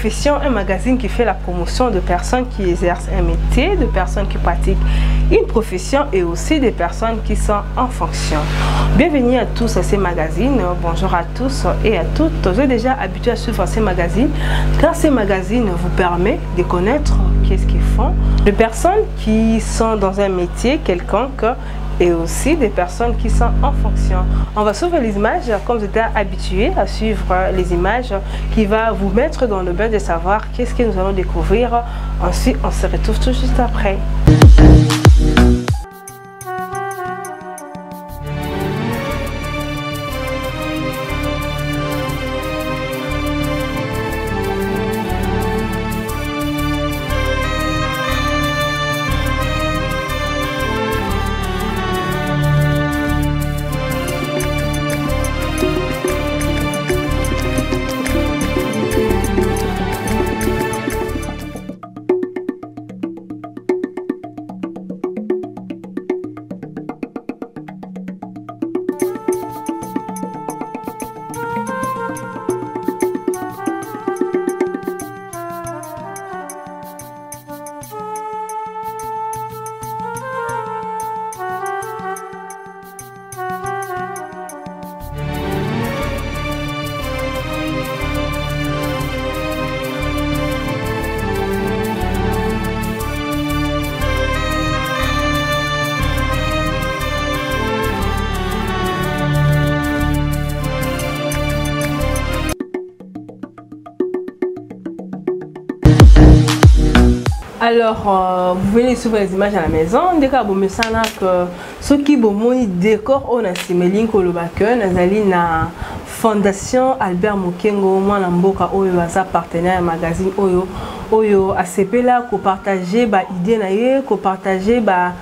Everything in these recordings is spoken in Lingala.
Profession, un magazine qui fait la promotion de personnes qui exercent un métier, de personnes qui pratiquent une profession et aussi des personnes qui sont en fonction. Bienvenue à tous à ces magazines. Bonjour à tous et à toutes. Vous êtes déjà habitués à suivre ces magazines car ces magazines vous permettent de connaître qu'est-ce qu'ils font, de personnes qui sont dans un métier quelconque et aussi des personnes qui sont en fonction. On va suivre les images comme vous êtes habitués à suivre les images qui va vous mettre dans le bain de savoir qu'est-ce que nous allons découvrir. Ensuite, on se retrouve tout juste après. Alors, vous venez suivre les images à la maison. Dès que vous me savez que ce qui est décor, on a simulé que le bac, nous na Fondation Albert Mokengo, moi Namboka Oyo, sa partenaire magazine Oyo ACP là, ko partager ba idée na ye, ko partager ba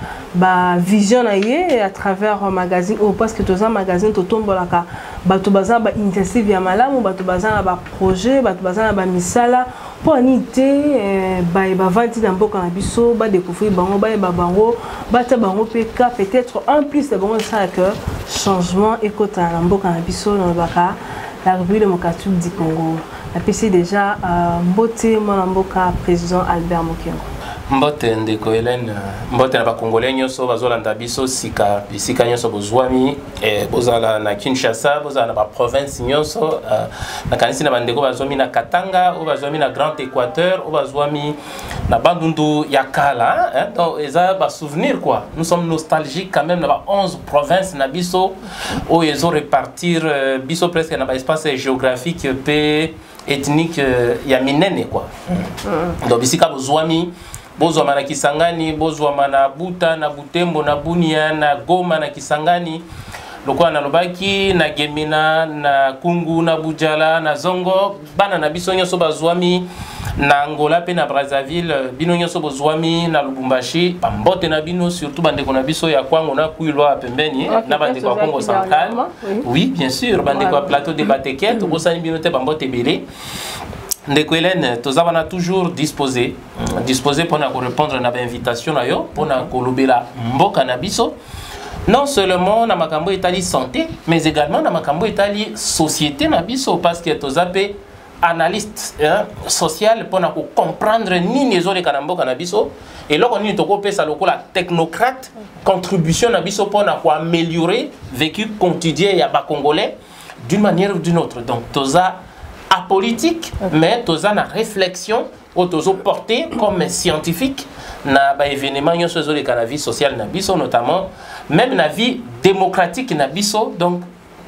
vision na ye à travers magazine Oyo parce que tous un magazine to tombe la ka bato baza ba intensive ya malamu, bato baza na ba projet, bato baza na ba misala pour unité ba venti na mboka na biso ba découvrir bango ba bango bata bango PK peut-être en plus de bango ça que changement écota na mboka na biso na baka la République démocratique du Congo. La PC déjà mbote mon mboka président Albert Mokengo. Mbote ndeko Hélène mbote na ba congolais nyonso bazolanda biso sika nyonso bozwami bozala na Kinshasa bozala na ba province nyonso na kanisi na bandeko bazwami na Katanga ou bazwami na Grand Équateur ou bazwami na Bandundu ya kala donc eza ba souvenir quoi. Nous sommes nostalgiques quand même na ba 11 provinces na biso où ils ont répartir biso presque na ba espace géographique pe ethnique ya minene quoi. Donc bisika bozwami bozwama na Kisangani, bozwama na Buta, na Butembo, na Bunia, na Goma, na Kisangani, lokola na Lobaki, na Gemina, na Kungu, na Bujala, na Zongo, bana na biso nyonso bazwami na Angola pe na Brazzaville, bino nyonso bozwami na Lubumbashi, pambote na bino surtout bandeko na biso ya Kwango na Kuilwa pembeni, na bandeko ya Congo central. Oui, bien sûr, bandeko ya plateau de Bateket, bosani bino te pambote belé. Ndeko Hélène, on a toujours disposé pour répondre à l'invitation pour kolobela mboka na biso. Non seulement na makambo etali santé, mais également na makambo etali société na biso parce que tozape analyste social pour comprendre ni les autres kanamboka na biso et là on est toko pesa lokola technocrate contribution na biso pour améliorer vécu quotidien ya ba congolais d'une manière ou d'une autre. Donc toza apolitique, mais tous en réflexion, tous portés comme scientifique, na ba événement yo sur les cannabis social na biso notamment, même la vie démocratique na biso donc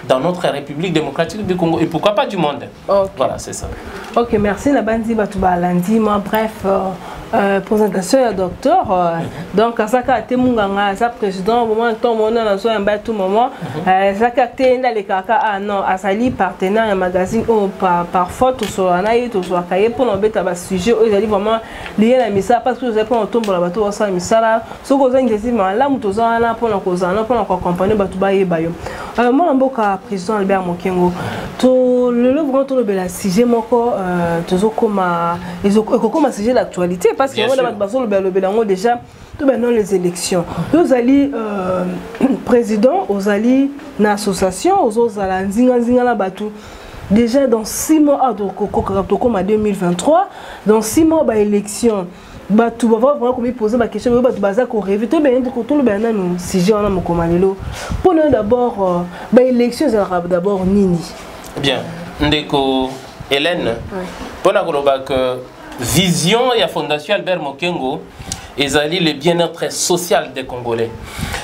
dans notre République démocratique du Congo et pourquoi pas du monde. Okay. Voilà, c'est ça. Ok, merci la bandi Batouba lundi, moi bref présentation à docteur donc à ça qu'a munganga ça président au moment temps on a so un tout moment ça qu'a été dans les kaka ah non à sali partenaire un magazine ou par faute sur anaï tout sur cahier pour nous mettre à sujet ils allaient vraiment lié à misa parce que vous avez pas on tombe là bateau ça misala ce que vous intensivement là nous tous là pour nous causer pour nous accompagner Batouba et bayo moi mboka président Albert Mokengo to le grand tout le bel sujet moko toujours comme comme sujet d'actualité parce que on a déjà tout maintenant les élections. Nous allons président, aux alliés, l'association, aux alliés, zinga la batou. déjà dans 6 mois comme en 2023 dans 6 mois bah élection bah tu vas voir vraiment comment poser ma question bah tu vas ça rêver tout bien tout le bien nous sujet on a mon commandelo pour nous d'abord bah élection ça d'abord nini bien ndeko Hélène pour na que vision et la fondation Albert Mokengo ezali le bien-être social des Congolais.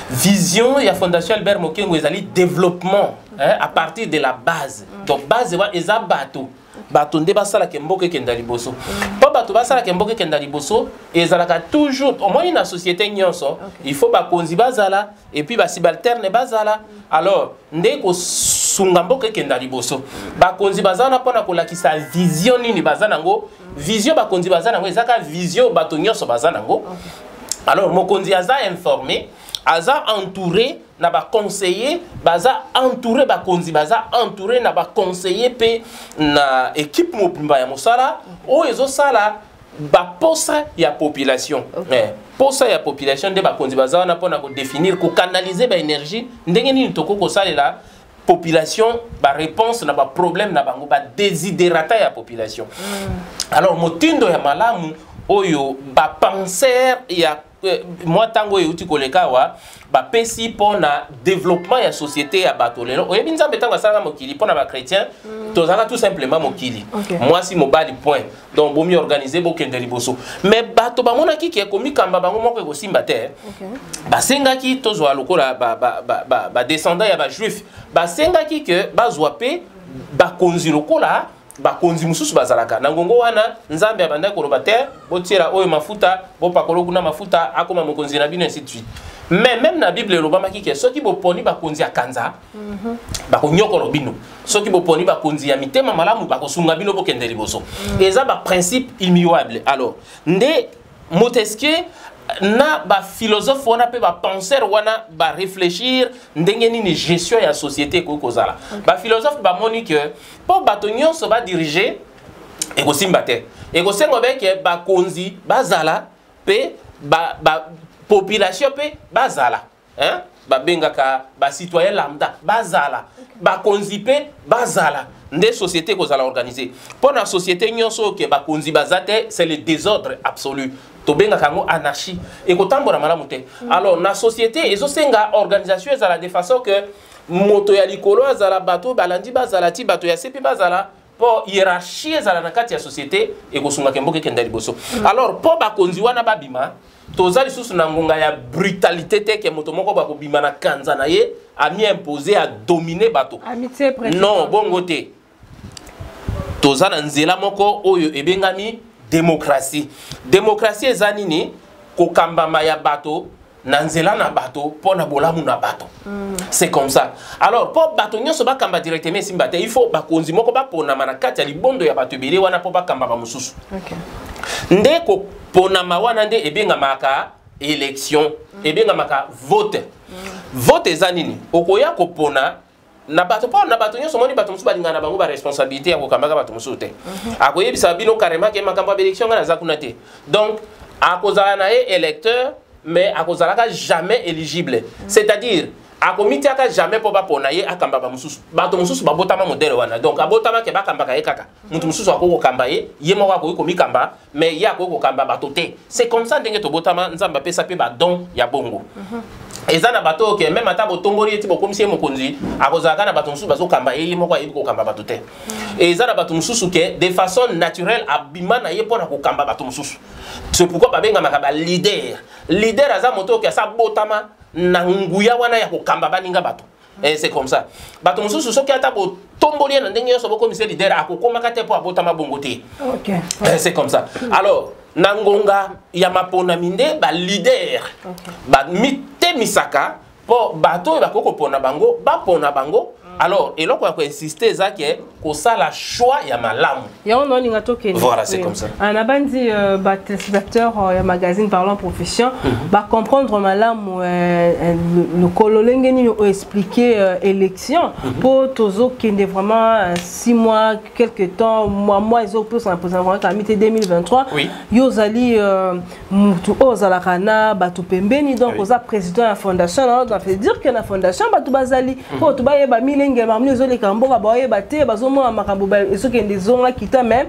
Vision et la fondation Albert Mokengo ezali développement à partir de la base. Donc base eza bato. Bato nde basala kemboke kenda liboso. Po bato basala kemboke kenda liboso ezalaka toujours au moins na société nyonso, il faut ba konzi bazala et puis ba subalterne bazala. Alors nde ko sunga mboke kenda liboso. Ba konzi bazana pona kolakisa vision nini bazana ngo. Vision ba konzi bazana ngo ezaka vision bato nyonso bazana ngo. Alors mokonzi aza informé, aza entouré na ba conseiller, baza entouré ba konzi baza entouré na ba conseiller pe na équipe mobimba ya mosala o ezo sala ba posa ya population. Posa ya population de ba konzi baza na pona ko définir ko canaliser ba énergie ndenge nini toko ko salela population ba réponse na ba problème na bango ba desiderata ya population. Alors motindo ya malamu oyo ba penser ya moi tango euti kolekawa ba pesi pona développement ya société ya batolelo oyebi nzambe tango asala mokili pona ba chrétien tozaka tout simplement mokili moi si mobali point donc bomi organiser bokende liboso mais bato bamona ki ke komi kamba bango moko ko simba te ba senga ki tozwa lokola ba descendant ya ba juif ba senga ki ke bazwa pe ba konzi lokola bakonzi mususu bazalaka na ngongo wana nzambe abanda koloba te botiela oyo mafuta bopakolo kuna mafuta akoma mokonzi na bino ainsi de suite mais même na bible lobama kike soki boponi bakonzi akanza bakonyokolo bino soki boponi bakonzi ya mitema malamu bakosunga bino bokende liboso eza ba principe immuable. Alors nde Montesquieu na ba philosophe wana pe ba penseur wana ba réfléchir ndenge nini gestion ya société ko kozala ba philosophe ba moni que po bato nyonso ba diriger e ko simba te e ko sengo be ke ba konzi bazala pe ba population pe bazala ba bengaka ba citoyen lambda bazala ba konzi pe bazala nde société ko zala organiser po na société nyonso ke ba konzi bazate c'est le désordre absolu. Tobenga kango anarchie et kotambola malamu te. Alors na société ezosenga organisation ezala de façon que moto ya likolo azala bato balandi bazala ti bato ya sepi bazala po hiérarchie ezala na kati ya société et kosunga kemboke kenda liboso. Alors po bakonzi wana babima tozali susu na ngonga ya brutalité te ke moto moko bakobima na kanza na ye a mi imposer à dominer bato. Non bongo te. Tozala nzela moko oyo ebengami démocratie. Démocratie eza nini kokambama ya bato na nzela na bato pona bolamu na bato. C'est comme ça. Alors pour bato nyonso bakamba directement simbate il faut bakonzi moko bapona manakati ya libondo ya bato ebele wana po bakamba ba mususu. Nde ko pona mawana nde ebenga maka élection ebenga maka vote. Vote eza nini okoya ko pona na bato pa na bato nyonso moni bato musu balingana bango ba responsabilité ya kokambaka bato musu te akoyebisa bino carrément ke makambo ya élection ngana za kuna te donc akozala na électeur mais akozalaka jamais éligible c'est-à-dire akomitiaka jamais po bapona ye akamba ba mususu bato mususu babotama modèle wana donc abotama ke bakambaka ye kaka mutu mususu akoko kamba ye moko akoki komikamba mais ye akoki kokamba bato te c'est comme ça ndenge tobotama nzamba pesa pe ba don ya bongo. Ezana bato ke même ata botomboli eti bokomisi mokonzi akozaka na bato mususu bazokamba ye moko ayebi kokamba bato te ezana bato mususu ke de façon naturelle abima na ye pona kokamba bato mususu c'est pourquoi babenga makaba leader aza moto ke asa botama na nguya wana ya kokamba baninga bato et c'est comme ça bato mususu soki ata botomboli na ndenge yoso bokomisi leader akokomaka te po abotama bongo te. C'est comme ça. Alors nangonga ya mapona minde ba leader ba mite misaka po bato ba koko pona bango ba pona bango. Alors et là quoi insister ça que ça la choix ya malamu ya on ninga tokeni voilà c'est comme ça ana bandi ba téléspectateur ya magazine parlant profession ba comprendre malamu le kololenge ni expliquer élection pour tozo kende vraiment 6 mois quelque temps mois ils ont plus en vraiment comité 2023 yo zali mutu ozala kana batu pembeni donc oza président ya fondation donc ça veut dire que la fondation batu bazali pour to ba yeba lenge marmi les kamboka boye baté bazomo makambo ba esoki ndezonga kita même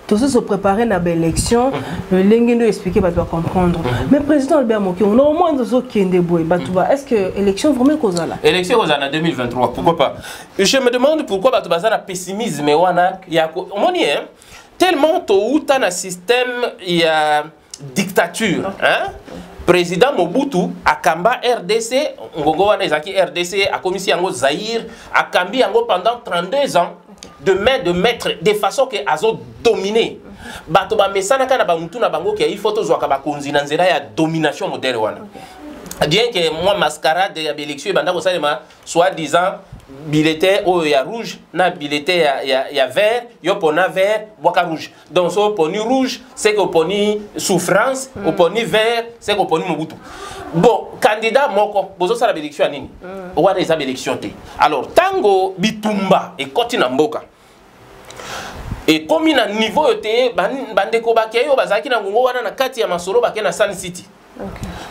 tout ça se préparer na l'élection le lenge ndo expliquer ba doit comprendre mais président Albert Mokengo normalement dozo kende boy batuba est-ce que élection vraiment kozala élection kozala en 2023 pourquoi pas je me demande pourquoi batuba za na pessimisme wana ya omoni hein tellement to uta na système ya dictature hein président Mobutu akamba RDC ngongo wana ezaki RDC akomisi yango Zaïre akambi yango pendant 32 ans de maître de façon que azo dominer bato ba mesana kana ba mutu na bango ke il faut to zwa ka ba konzi na nzela ya domination modèle wana bien que moi mascarade ya élection banda ko salema soi-disant bulletin o ya rouge na bulletin ya vert yo pona vert boka rouge donc so poni rouge c'est que poni souffrance ou poni vert c'est que poni Mobutu bon candidat moko bozo sala élection ya nini o wana eza élection te alors tango bitumba e kotina mboka et comme na niveau yote bande ko bakeyo bazaki na ngongo wana na kati ya masolo bake na Sun City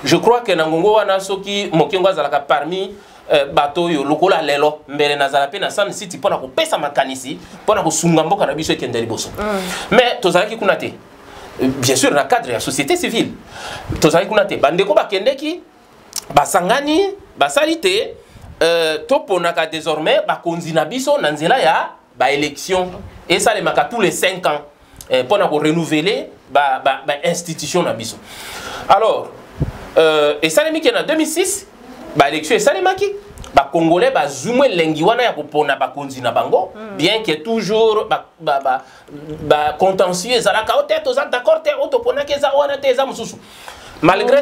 je crois que na ngongo wana soki Mokengo azalaka parmi bato yo lokola lelo mbele nazala pe na Sun City pona ko pesa makanisi pona ko sunga mboka na biso ekende liboso mais tozalaki kuna te bien sûr na cadre ya société civile tozalaki kuna te bandeko bakendeki basangani basalite to pona ka désormais bakonzi na biso na nzela ya ba élection et ça les maka tous les 5 ans pona ko renouveler ba institution na biso alors et ça les mi en 2006 ba élection et ça les maki ba congolais ba zumwe lengi wana ya kopona ba konzi na bango bien que toujours ba contentieux za la kaote za d'accord te otopona ke za wana te za mususu malgré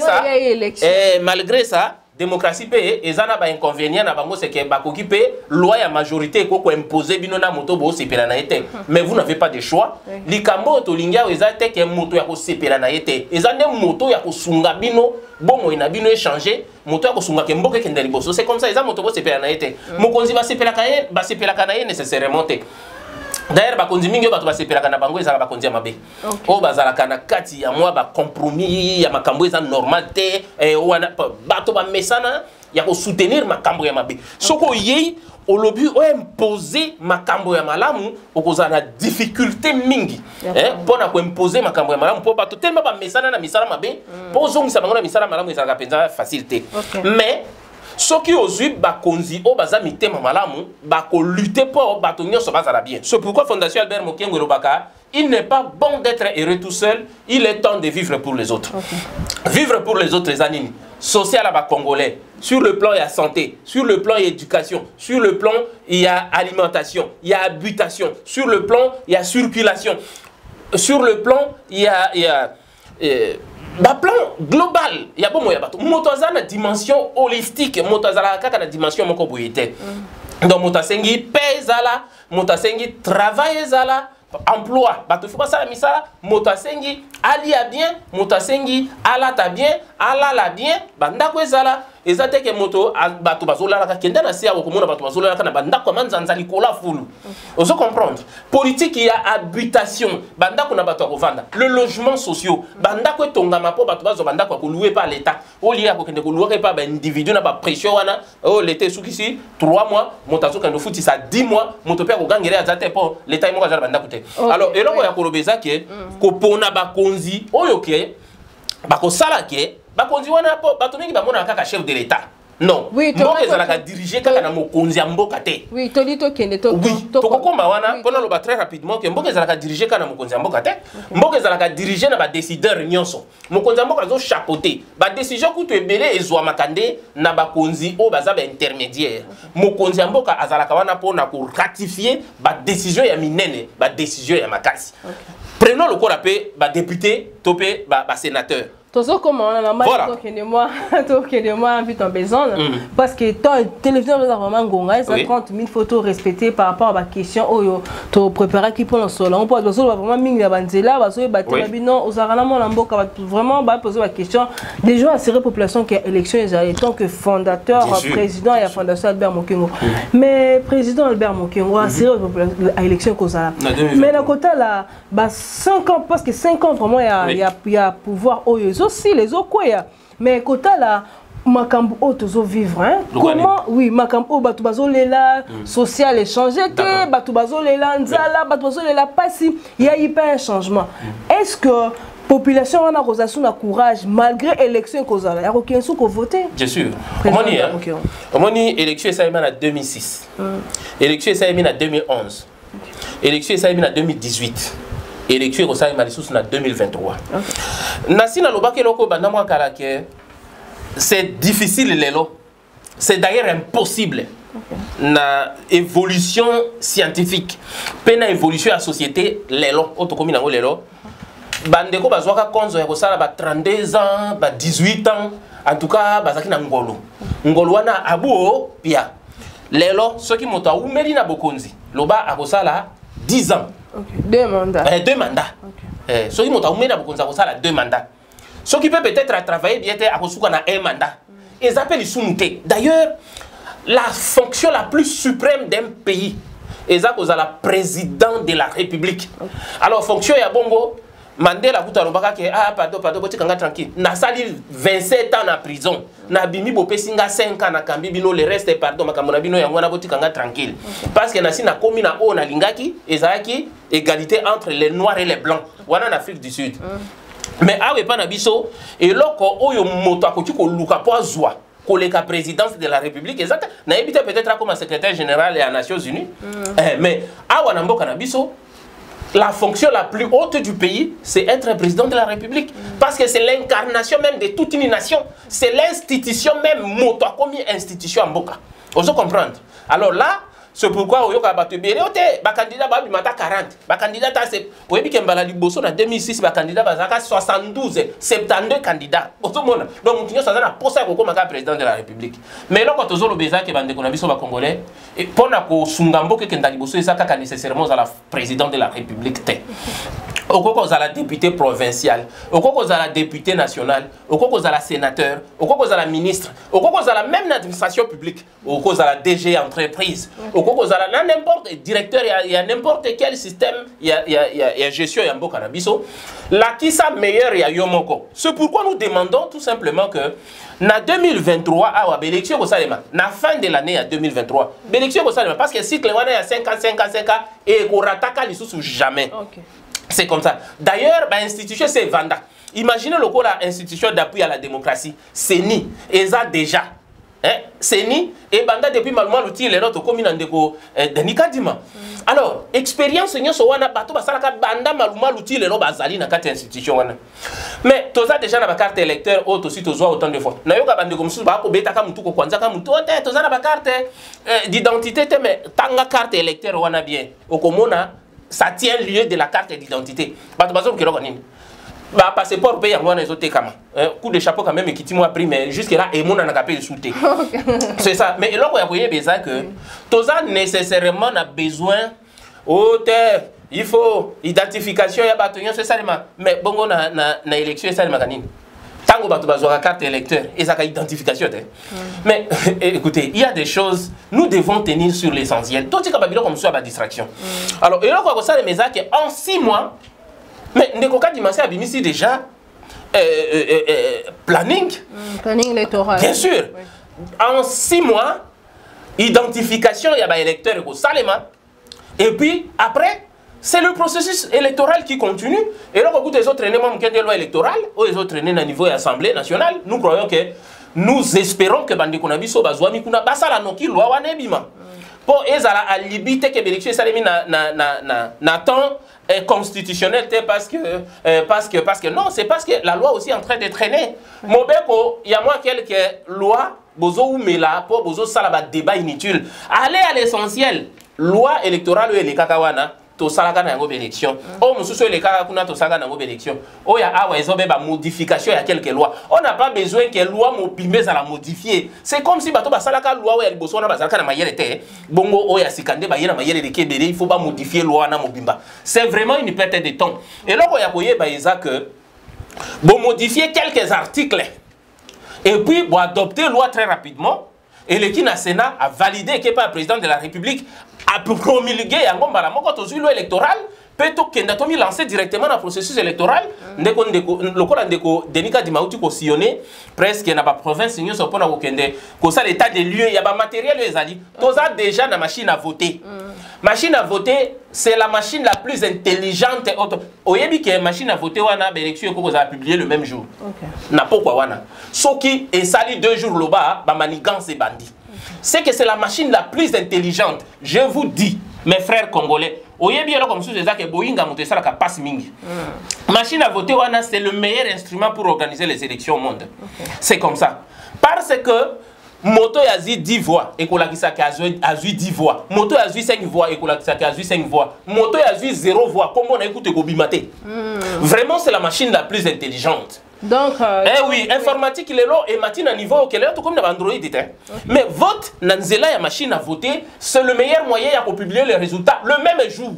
ça démocratie pe ezana ba inconvénient na bango c'est que ba kokipe loi ya majorité ko imposer bino na moto bo sepela na été mais vous n'avez pas de choix likambo to lingia ezate ke moto ya ko sepela na été ezane moto ya ko sunga bino bomo ina bino échanger moto ya ko sunga ke mboke ke ndeli boso c'est comme ça ezana moto bo sepela na été mokonzi ba sepela ka na nécessairement te d'ailleurs bakonzi mingi bato basepelaka na bango ezala bakonzi ya mabe o bazalaka na kati ya mwa ba compromis ya makambo eza normal te wana bato ba mesana ya ko soutenir makambo ya mabe soko yei au lobby o imposer makambo ya malamu okozala na difficulté mingi pona ko imposer makambo ya malamu po bato tellement ba mesana na misala mabe po zongisa bango na misala malamu ezala penza facilité mais ceux qui osent bakonzi o baza mitema malamu bako lutter pour bato nyonso bazala bien. C'est pourquoi Fondation Albert Mokengo Lobaka, il n'est pas bon d'être heureux tout seul, il est temps de vivre pour les autres. Vivre pour les autres les animes. Social à bas congolais, sur le plan il y a santé, sur le plan il y a éducation, sur le plan il y a alimentation, il y a habitation, sur le plan il y a circulation, sur le plan il y a plan global, il y a bon moyen bateau. Motoza na dimension holistique, motoza la kaka na dimension moko boyete. Donc motasengi pezala, motasengi travail zala, emploi. Bateau faut pas ça la misala, motasengi ali a bien, motasengi ala ta bien, ala la bien, banda ko zala. Ezate ke moto bato bazola la kenda na sia okomona bato bazola la kana banda ko manzanza likola fulu. Ozo comprendre. Politique il y a habitation, banda ko na bato ko vanda. Le logement social, banda ko tongama po bato bazo banda ko louer par l'état. Au lieu ko kende ko louer par ba individu na ba pression wana, oh l'été sukisi 3 mois, motazo kendo futi ça 10 mois, moto père ko gangere azate po l'état mo ka banda kote. Alors eloko ya kolobeza ke ko pona ba konzi oyo ke ba ko sala ke bakonzi wana po bato mingi bamona kaka chef de l'état non mboka ezalaka diriger kaka na mokonzi ya mboka te oui toli to kende to oui tokokomba wana pona loba très rapidement que mboka ezalaka diriger kaka na mokonzi ya mboka te mboka ezalaka diriger na ba décideur nyonso mokonzi ya mboka zo chapeauter ba décision kutu ebele ezwa makande na bakonzi o baza ba intermédiaire mokonzi ya mboka azalaka wana pona ko ratifier ba décision ya minene ba décision ya makasi prenons le corps pe ba député topé ba sénateur. Toujours comme on a la marque de moi vu ton besoin parce que ton télévision est vraiment gonga ça 30 000 photos respectées par rapport à la question où tu prépares qui pour le salon on peut vraiment ming la banzela va se battre non aux aranalement l'amboka vraiment va poser la question des gens assurer population qui élection en tant que fondateur président et la fondation Albert Mokengo mais président Albert Mokengo assurer la élection cause mais la côté là 5 ans parce que 5 ans vraiment il y a pouvoir aussi les autres quoi mais côté là makambo otozo vivre hein comment oui makambo bato bazolela social échanger que bato bazolela nzala bato bazolela pasi il y a pas un changement est-ce que population wana kozasu na courage malgré élection kozala ya kokensu ko voter bien sûr omoni élection ça en 2006 élection ça en 2011 élection ça en 2018 élection ça en 2023 nasina lobake loko banda mwa kala ke c'est difficile lelo c'est d'ailleurs impossible na évolution scientifique pena évolution à société lelo otokomi nango lelo bandeko bazwaka konzo ya kosala ba 32 ans ba 18 ans en tout cas bazaki na ngolo wana abuo pia lelo soki moto aumeli na bokonzi loba akosala 10 ans deux mandats soki moto aumeli na bokonzi akosala 2 mandats soki peut-être travailler bien à kosuka na un mandat ils appellent sunute d'ailleurs la fonction la plus suprême d'un pays ils appellent la président de la République alors fonction ya bongo Mandela kuta lobaka ke pardon botikanga tranquille na sali 27 ans na prison na bimi bopesinga 5 ans na kambi bino le reste pardon makambo na bino yango na botikanga tranquille parce que na si na komi na o na lingaki ezaki égalité entre les noirs et les blancs wana en Afrique du Sud mais awe pa na biso eloko oyo moto akoki ko luka po azwa koleka présidence de la République exact na ebité peut-être comme secrétaire général des Nations Unies mais awa na mboka na biso la fonction la plus haute du pays, c'est être président de la République. Parce que c'est l'incarnation même de toute une nation. C'est l'institution même, moto comme institution en boka. On se comprendre. Alors là, c'est pourquoi on a candidat 40. Candidat c'est en 2006 candidat 72 72 candidats. Donc on a posé comme président de la République. Mais là quand on a besoin que bande qu'on a biso ba congolais et pour na ko sungambo que kendali boso ezaka nécessairement à la président de la République. Au cause à la députée provinciale, au cause à la députée nationale, au cause à la sénateur, au cause à la ministre, au cause à la même administration publique, au cause à la DG entreprise, au cause à la n'importe directeur, il y a n'importe quel système, il y a gestion, il y a un beau cannabiso. La qui ça meilleur, il y a Yomoko. C'est pourquoi nous demandons tout simplement que, na 2023, l'élection au Salema, na fin de l'année à 2023, l'élection au Salema, parce que si le wana y a 5 ans, et qu'on rataka les sous jamais. C'est comme ça. D'ailleurs, l'institution, c'est Vanda. Imaginez le cours institution d'appui à la démocratie. C'est ni. Et ça déjà. C'est ni. Et Banda, depuis malheureusement, l'outil, les autres communes de Nikadima. Alors, expérience, nous sommes en bateau, Banda, malheureusement, l'outil, les autres, Bazali, dans cette institution. Mais, tu as déjà la carte électeur, aussi, tu as autant de fois. Nous avons des comme ça, tu as carte d'identité, mais tu as carte électeur, on a bien. Au Komona, ça tient lieu de la carte d'identité. Bah passeport paye en les autres comme coup de chapeau quand même qui moi pris mais jusque là et mon n'a pas sauté. C'est ça. Mais là vous voyez besoin que tous nécessairement a besoin il faut identification ya batoyon c'est ça mais bongo na élection ça makanini. Tango bato bazwa carte électeur et ça identification. Mais écoutez, il y a des choses nous devons tenir sur l'essentiel. Tout ce qui est comme ça la distraction. Alors et là quoi ça les messages en 6 mois mais Ndekoka Dimanche a mis déjà planning électoral. Bien sûr. Oui. En 6 mois, identification, il y a électeurs au Salema. Et puis après, c'est le processus électoral qui continue. Et là, au bout des autres éléments de loi électorale, ou les autres éléments à niveau de l'Assemblée nationale, nous croyons que nous espérons que Bande Konabiso Bazouami Kuna Basala Noki loi Wanebima. Pour ezala à limiter que l'élection salemi na temps constitutionnel parce que non c'est parce que la loi aussi est en train de traîner. Mobeko il y a moi quelques lois bozo ou mela pour bozo salaba débat inutile. Allez à l'essentiel. Loi électorale ou les kakawana to salaka na ngo élection. Oh mususu les kaka kuna to salaka na ngo élection. Oh ya awa ezobe ba modification ya quelques lois. On n'a pas besoin que loi mobimbe za la modifier. C'est comme si bato ba salaka loi ya liboso na ba salaka na mayele te. Bongo oh ya sikande ba yena mayele de kebele, il faut pas modifier loi na mobimba. C'est vraiment une perte de temps. Et là ko ya koye ba eza que bon modifier quelques articles et puis bon adopter loi très rapidement. Et le Kina Sénat a validé que le président de la République a promulgué un loi électorale peut kenda to mi lancer directement dans le processus électoral ndeko lokola ndeko Denika Dimauti ko sillonner presque na ba province nyo so pona ko kende ko ça l'état des lieux ya ba matériel ezali toza déjà na machine à voter. Machine à voter, c'est la machine la plus intelligente. Oyebi que machine à voter wana l'élection ko za publier le même jour. Na pourquoi wana. Soki et sali 2 jours loba ba manigance et bandit. C'est que c'est la machine la plus intelligente. Je vous dis, mes frères congolais, oyebi alors comme sous ça que boyinga moto ça la passe mingi. Machine à voter wana c'est le meilleur instrument pour organiser les élections au monde. C'est comme ça. Parce que moto yazi 10 voix et qu'on a 10 voix. Moto yazi 5 voix et qu'on a 5 voix. Moto yazi 0 voix. Comment on a écouté Gobimate? Vraiment, c'est la machine la plus intelligente. Donc, eh oui, informatique, il est là et matin à niveau auquel est comme dans Android. Mais vote, Nanzela, la machine à voter, c'est le meilleur moyen pour publier les résultats le même jour.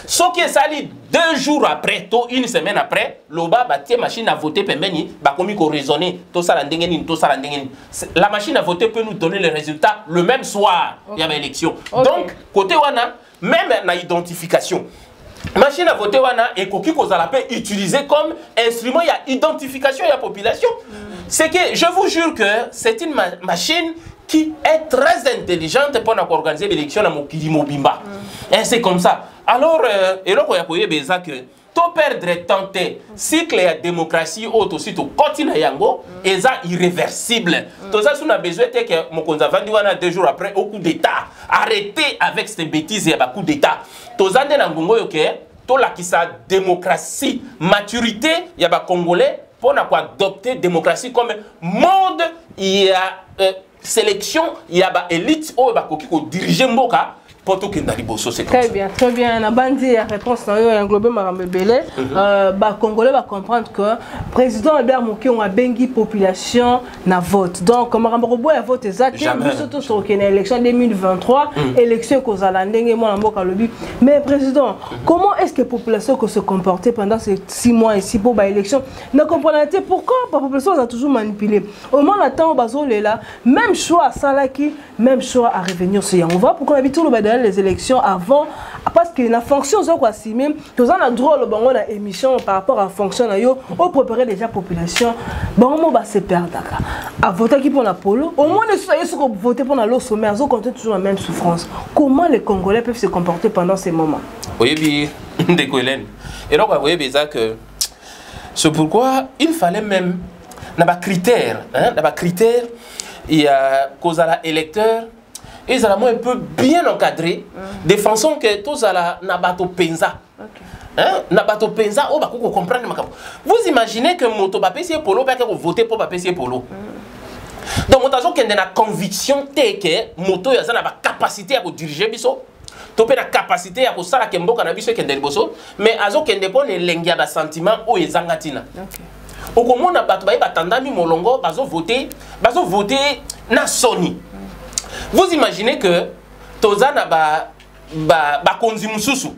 Ce qui est sali 2 jours après, une semaine après, l'oba bâtit machine à voter, pembeni, comme il faut raisonner, tout ça la machine à voter peut nous donner les résultats le même soir. Il y a l'élection. Donc, côté wana, même la identification. Machine à voter wana et koki kozala peut utiliser comme instrument il y a identification de la population. C'est que je vous jure que c'est une machine qui est très intelligente pour organiser l'élection à Mokili Mobimba. Et c'est comme ça. Alors et là qu'on a koyé beza que to perdre tenter cycle de démocratie auto aussi to continue yango et ça irréversible. Tout ça on a besoin que mokonza vandi wana 2 jours après au coup d'état. Arrêtez avec ces bêtises et coup d'état. Tout ça na ngongo yo ke to la kisa démocratie maturité ya ba congolais pour adopter démocratie comme mode il y a sélection il y a ba élite o ba koki ko diriger mboka. Très bien, très bien. On a bandi la réponse dans le global Marambebele. Congolais va comprendre que le président Albert Moukeng a bengi population na vote. Donc, comme Marambobo a voté exact, surtout sur l'élection 2023, élection qu'on a landé moi en lobby. Mais président, comment est-ce que la population se comportait pendant ces 6 mois ici pour l'élection? Ne comprenez-vous pourquoi la population a toujours manipulé? Au moins, la temps où là, même choix à Salaki, même choix à revenir sur on voit pourquoi on habite tout le les élections avant parce que la fonction c'est quoi si même tous on a droit le bango na émission par rapport à fonction na yo on préparer déjà population bango va se perdre à voter qui pour la polo au moins ne soyez ce que voter pour le sommet ils ont toujours la même souffrance. Comment les Congolais peuvent se comporter pendant ces moments? Oui bien Ndekoelen et donc vous voyez déjà que c'est pourquoi il fallait même n'a pas critère il y a cause à l'électeur. Ils sont un peu bien encadrés, de façon que tous à nabato penza. Nabato penza, oh bah qu'on comprenne. Vous imaginez que moto papessier polo, pas que vous votez pour papessier polo. Donc moto qui a une conviction que moto y a une capacité à diriger biso, topé la capacité à ça la kembo cannabis qui est boso, mais azo qui dépend de l'engia de sentiment ou ezangatina. Au comment on a battu batandami molongo, bazo voter na Sony. Vous imaginez que Tozana ba konzi mususu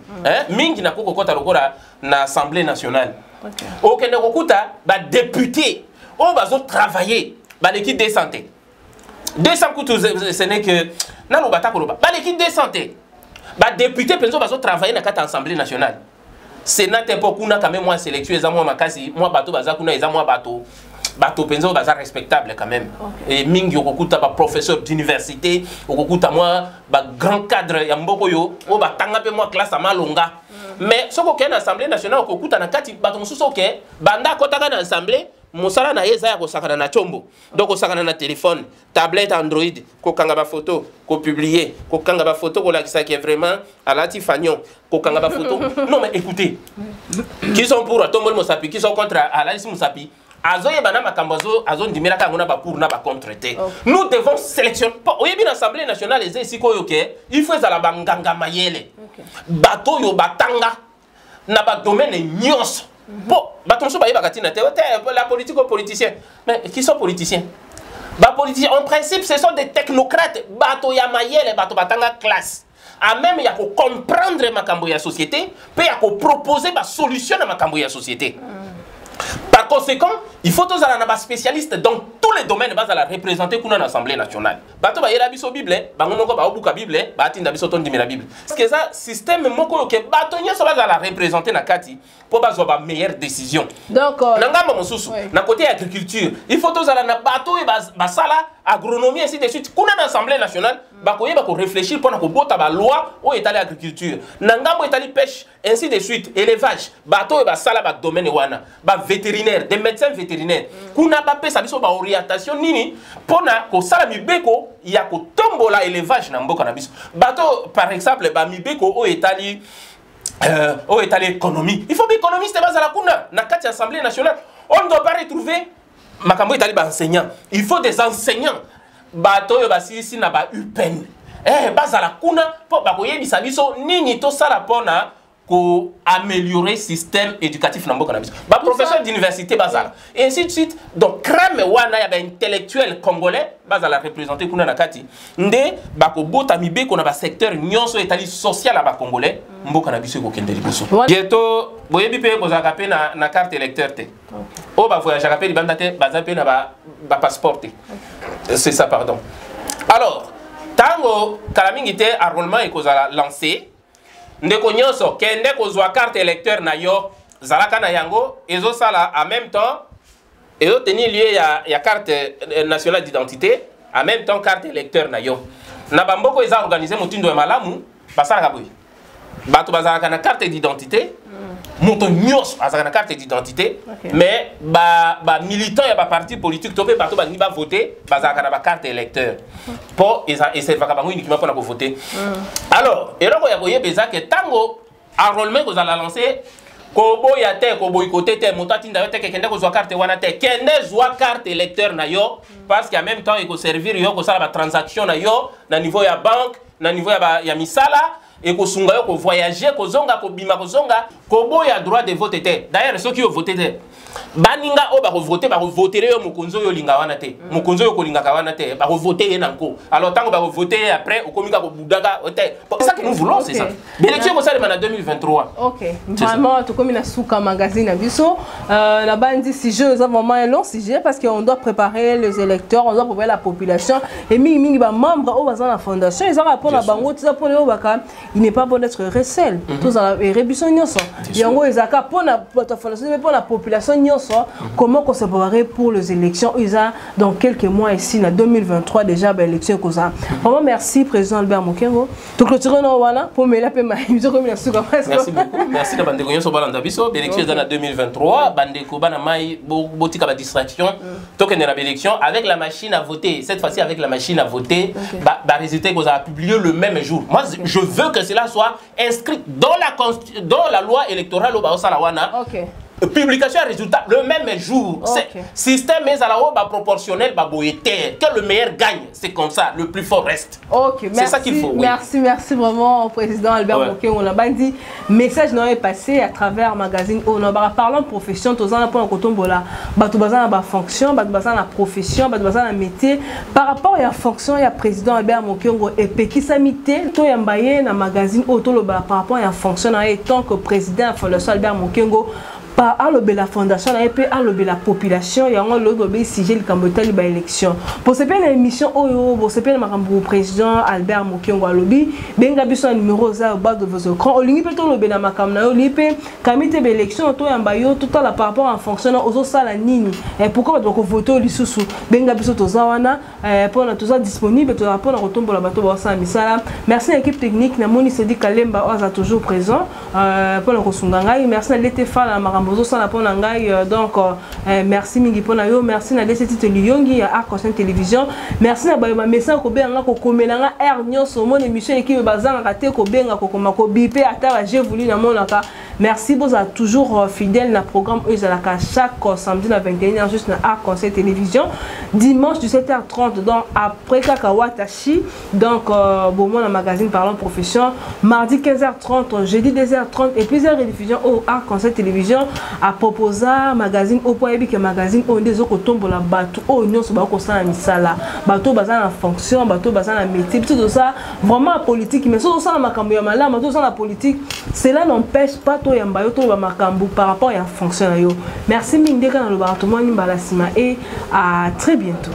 mingi na koko kota lokola na Assemblée nationale. OK ne kokuta ba député on va travailler ba l'équipe de santé. 200 coups ce n'est que na lo bata koloba. Ba l'équipe de santé. Ba député penso va travailler na kata Assemblée nationale. Sénat epokuna quand même moi sélection ezamwa makasi moi bato bazakuna ezamwa bato penzo baza respectable quand même. Et mingi okuta ba professeur d'université, okuta moi ba grand cadre ya mboko yo, o ba tanga pe moi classe amalonga. Mais soko ke na assemblée nationale okuta na kati bato mususu ke banda kotaka na assemblée mosala na yeza ya kosakana na chombo. Donc osakana na téléphone, tablette Android, ko kanga ba photo, ko publier, ko kanga ba photo ko lakisa qui est vraiment alati fagnon, ko kanga ba photo. Non mais écoutez, qui sont pour Tombol Mosapi, qui sont contre Alali Mosapi. Nous devons sélectionner. L'Assemblée nationale il faut la banganga mayele. Bato yo batanga na ba domaine nyos. Bon, la politique aux politiciens. Mais qui sont politiciens? En principe, ce sont des technocrates. Bato ya mayele, bato batanga classe. A même ya ko comprendre makambo ya société, pe ya ko proposer ba solution na makambo ya société. Par conséquent, il faut tous aller spécialiste dans tous les domaines bas à la représenter qu'on a l'Assemblée nationale. Bato ba yela biso Bible, bango moko ba obuka Bible, ba tinda biso ton la Bible. Parce que ça système moko ke bato nya so ba la représenter na kati pour ba zo ba meilleure décision. Donc nangamba mosusu na côté agriculture, il faut tous aller na bato et ba sala agronomie ainsi de suite. Kuna na l'Assemblée nationale, ba ko yeba ko réfléchir pour na ko bota ba loi o étali agriculture. Nangamba étali pêche ainsi de suite, élevage, bato et ba sala ba domaine wana, ba vétérinaire, des médecins vétérinaires. Kuna ba pesa biso ba orientation nini pona ko sala mibeko ya ko tombola élevage na mboka na biso. Bato par exemple ba mibeko o étali économie. Il faut que l'économiste base à la kuna na kati Assemblée nationale. On ne doit pas retrouver makambo étali ba enseignants. Il faut des enseignants. Bato yo basisi na ba UPEN. Base à la kuna po ba ko yebisa biso nini to sala pona pour améliorer le système éducatif dans le pays. Les professeurs d'université, et ainsi de suite. Donc, crème wana ya intellectuel congolais, la représenter kuna nakati. Nde bako bota mibe qu'on a secteur nyonso étali social à congolais, mboka na biso ko kendeli biso. Bientôt, boyebi pe ko zaka pe na carte électeur te. O ba voyage ka pe libanda te, ba zape na ba passeport te. C'est ça pardon. Alors, tango kalamingi te enrôlement et ko za lancé. Ndeko nyonso kende kozwa carte électeur na yo zalaka na yango ezo sala en même temps ezo tenir lieu ya carte nationale d'identité en même temps carte électeur na yo na bamboko eza organiser motindo ya malamu basala boy bato bazalaka na carte d'identité moto nyonso azalaka na carte d'identité mais ba militant ya ba parti politique topé bato bani ba voter bazalaka na ba carte électeur pour essayer de faire uniquement pour voter. Alors, et là, il y a besoin que tango enrôlement que vous allez lancer, kobo ya te ko boycotter te motati ndayo te kende ko zwa carte wana te kende zwa carte électeur na yo parce qu'en même temps il ko servir yo ko sala ba transaction na yo na niveau ya banque na niveau ya misala et ko sunga yo ko voyager ko zonga ko bima ko zonga kobo ya droit de vote te. D'ailleurs ceux qui ont voté te baninga o ba voter yo mukonzo yo linga wana te mukonzo yo ko linga ka wana te ba voter ye nanko alors tango ba voter après o komika ko budaka te c'est ça que nous voulons c'est ça l'élection ko sala en 2023. OK vraiment to comme na souka magazine abiso la bandi si je nous avons vraiment un long sujet parce qu'on doit préparer les électeurs on doit préparer la population et mingi ba membre o bazana la fondation ils ont rapport na bango tisa pour le baka il n'est pas bon d'être recel tous à rébution nyonso yango ezaka pour la fondation mais pour la population comment on se préparer pour les élections dans quelques mois ici en 2023 déjà l'élection cosa. Vraiment merci président Albert Mokengo. To clôturer no wana pour me la paix merci beaucoup. Merci de bandeko nyoso balanda biso l'élection dans 2023 bandeko bana mai botika ba distraction tokende na élection avec la machine à voter cette fois-ci avec la machine à voter ba résultat qu'on a publié le même jour. Moi je veux que cela soit inscrit dans la loi électorale au Baosala wana. OK. Publication et résultat le même jour. Okay. Système mais à la haut proportionnel que le meilleur gagne. C'est comme ça, le plus fort reste. OK, c'est ça qu'il faut. Oui. Merci vraiment au président Albert Moké. On a dit message n'est passé à travers magazine. On a parlé de profession, tous en point en bola. Batou bazan la fonction, batou bazan la profession, batou bazan la métier. Par rapport à la fonction, il y a président Albert Moké et Peki Samité. Toi yambaye na magazine auto par rapport à la fonction en tant que président fondation Albert Mokengo. Pas à la fondation, à la population, il y a un sujet de Cambodge à l'élection. Pour ce faire l'émission, pour ce faire le président Albert Mokengo Alobi, benga biso numéro za au bas de vos écrans. Au lieu plutôt le benama kamna, au lieu kamite l'élection, tout un bayo, tout à la par rapport en fonctionnant aux autres salles nini. Et pourquoi donc voter au lisusu? Benga biso tozawana, pour nous tous disponible, tout rapport à retour pour la bateau bossa misala. Merci à l'équipe technique, Namoni Sedi Kalemba oza toujours présent. Pour le Kosungangai, merci à l'étefa la donc merci mingi pona yo merci na DCT Liyongi à Arc-en-Ciel télévision merci na ba message ko benga ko komelanga air nyonso mon émission équipe bazanga raté ko benga ko koma ko bipé ata j'ai voulu na monaka merci vous êtes toujours fidèle na programme ezalaka chaque samedi na 21h juste na Arc-en-Ciel télévision dimanche 17h30 donc après Kakawatashi donc bon mon magazine parlant profession mardi 15h30 jeudi 2h30 et plusieurs rediffusions au Arc-en-Ciel télévision à proposer magazine au point que magazine on des autres tombe la bateau oh non c'est pas comme ça misala bateau bazan en fonction bateau bazan en métier tout ça vraiment politique mais ça ma cambia malama tout ça la politique cela n'empêche pas to yamba yo to ba makambu par rapport à fonction yo. Merci minde kana lo ba to mo ni balasima et à très bientôt.